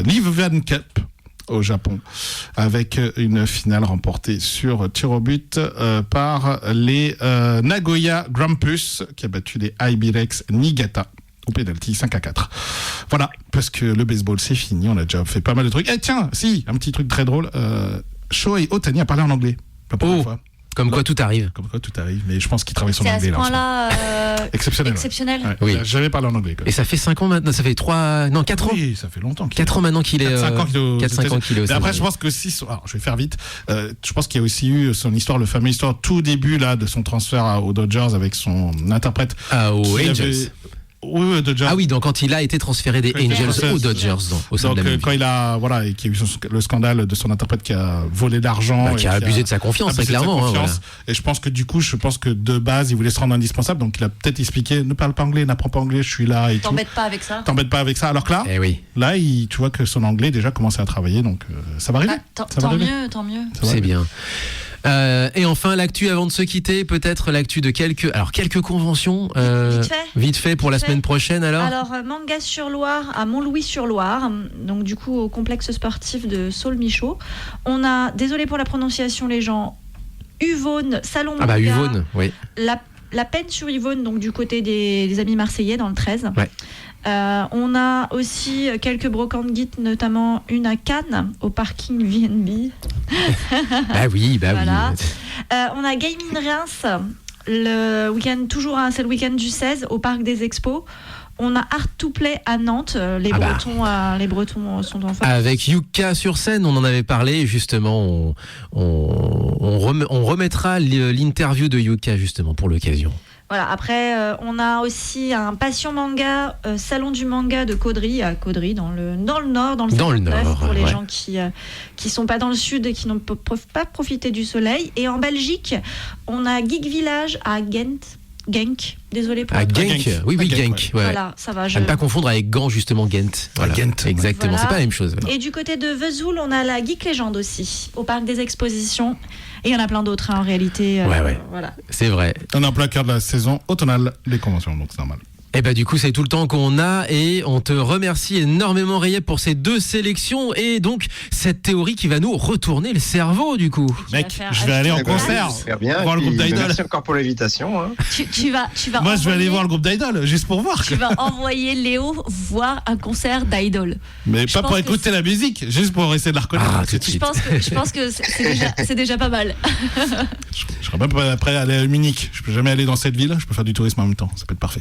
Live Van Cup au Japon, avec une finale remportée sur tir au but par les Nagoya Grampus, qui a battu les Ibirex Niigata au penalty 5-4. Voilà, parce que le baseball c'est fini, on a déjà fait pas mal de trucs. Et tiens, si, un petit truc très drôle, Shohei Ohtani a parlé en anglais. Fois. Comme quoi tout arrive. Mais je pense qu'il travaille son anglais là. C'est à ce point-là exceptionnel. Ouais, oui. J'avais parlé en anglais. Et ça fait 5 ans maintenant, ça fait 4 ans. Oui, ça fait longtemps. 4 ans maintenant qu'il est 4-5 ans qu'il est au Après, je pense que alors, je vais faire vite. Je pense qu'il y a aussi eu son histoire, le fameux histoire tout début là de son transfert aux Dodgers avec son interprète. Aux Angels. Oui, Dodgers. Ah oui, donc quand il a été transféré des Angels aux Dodgers au sein de la quand il a et qu'il y a eu le scandale de son interprète qui a volé d'argent, qui a abusé de sa confiance, très clairement. Voilà. Et je pense que de base, il voulait se rendre indispensable, donc il a peut-être expliqué, ne parle pas anglais, n'apprends pas anglais, je suis là et tout. T'embêtes pas avec ça. Alors que là, là, tu vois que son anglais déjà commence à travailler, donc ça va arriver. Tant mieux. C'est bien. Et enfin, l'actu avant de se quitter, peut-être l'actu de quelques conventions. Vite fait pour la semaine prochaine alors. Alors, Mangas-sur-Loire à Montlouis-sur-Loire, donc du coup au complexe sportif de Saul-Michaud. On a, désolé pour la prononciation les gens, Uvone, Salon Manga. Uvone, oui. La peine sur Yvonne, donc du côté des amis marseillais dans le 13. Ouais. On a aussi quelques brocantes guides, notamment une à Cannes, au parking VNB. Oui. Voilà. On a Gaming Reims, le week-end, c'est le week-end du 16, au parc des Expos. On a Art to Play à Nantes, les Bretons sont en forme. Avec Yuka sur scène, on en avait parlé justement, on remettra l'interview de Yuka justement pour l'occasion. Voilà, après on a aussi un Passion Manga, salon du manga de Caudry, à Caudry dans le nord, dans le 59, pour les gens qui sont pas dans le sud et qui n'ont pas profité du soleil. Et en Belgique, on a Geek Village à Ghent. Genk, désolé pour Ah, le- Genk, oui, Ah, Genk, Genk. ouais. Ouais. Voilà, ça va. À ne pas confondre avec Gand, justement, Ghent. Voilà. Ghent. Exactement, Voilà. c'est pas la même chose. Et du côté de Vesoul, on a la Geek Legend aussi, au parc des expositions. Et il y en a plein d'autres en réalité. Ouais. Voilà. C'est vrai. On est en plein cœur de la saison automnale des conventions, donc c'est normal. Et bah du coup c'est tout le temps qu'on a et on te remercie énormément Rayeb pour ces 2 sélections et donc cette théorie qui va nous retourner le cerveau du coup. Mec, je vais aller en Eh ben, concert, super bien. voir le Et puis, groupe d'Idol. Merci encore pour l'invitation. Hein. Tu vas Moi, je vais aller envoyer- voir le groupe d'Idol, juste pour voir. Tu vas envoyer Léo voir un concert d'Idol. Mais Je pas pense pour que écouter la musique, juste pour essayer de la reconnaître. Ah, tout de Je suite. pense que c'est déjà pas mal. Je serais même pas prêt à aller à Munich. Je peux jamais aller dans cette ville, je peux faire du tourisme en même temps. Ça peut être parfait.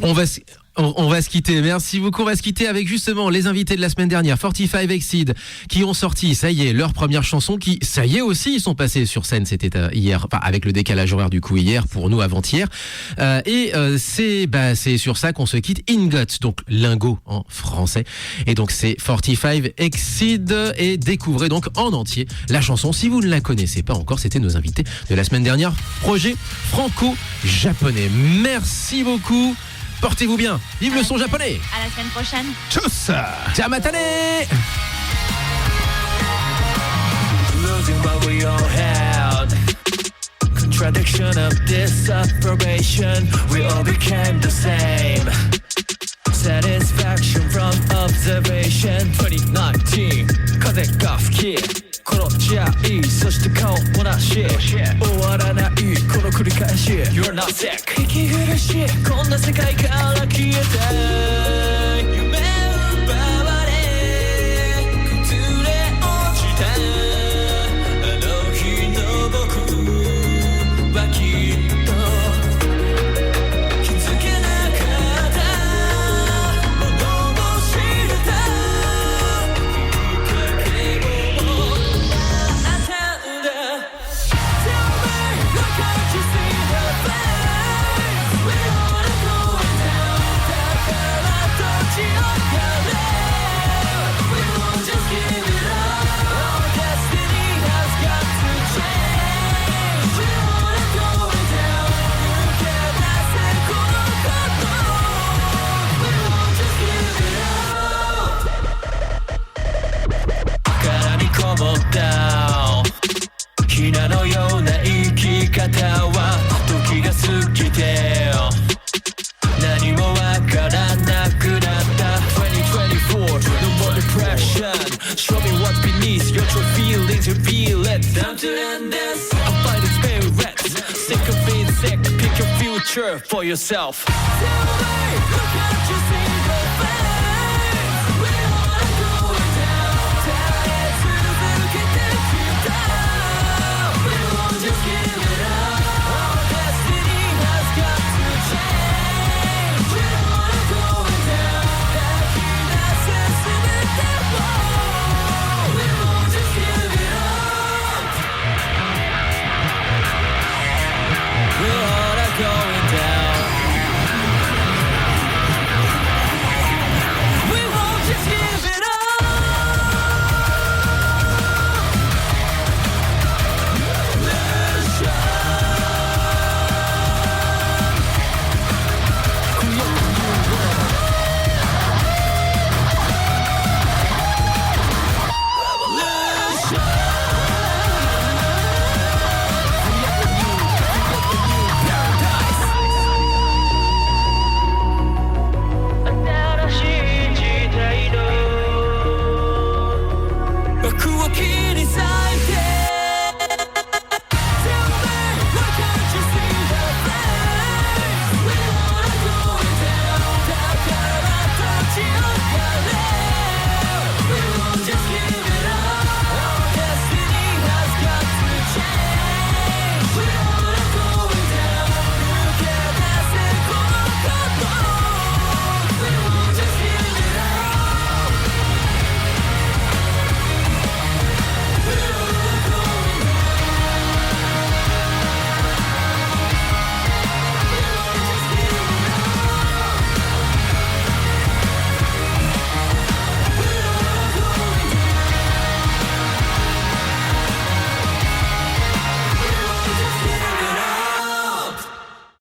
On va se quitter, merci beaucoup. On va se quitter avec justement les invités de la semaine dernière, 45 Exceed, qui ont sorti, ça y est, leur première chanson, qui, ça y est aussi, ils sont passés sur scène, c'était hier, enfin avec le décalage horaire du coup hier, pour nous avant-hier. C'est sur ça qu'on se quitte. Ingot, donc lingot en français. Et donc c'est 45 Exceed et découvrez donc en entier la chanson. Si vous ne la connaissez pas encore, c'était nos invités de la semaine dernière, projet franco-japonais. Merci beaucoup. Portez-vous bien. Vive le son japonais. À la semaine prochaine. Tchuss! Ciao matane. Losing what we all had. Contradiction of disapprobation. We all became the same. Satisfaction from observation. 2019風が吹き殺し合いそして顔もなし終わらないこの繰り返し You're not sick 息苦しいこんな世界から消えて夢奪われ崩れ落ちたあの日の僕はきっと気づけなかったものを知れたきっかけをあったんだ Tell me why can't you see the face We wanna go down だからどっちをやれ We won't just give it up Our destiny has got to change We wanna go down 抜け出せこのこと We won't just give it up 殻にこもったひなのような生き方は時が過ぎて何もわからなくなった2024 No more depression Show me what's beneath your true feelings Reveal it Time to end this I'm fighting spirits Sick of being sick Pick your future for yourself Tell me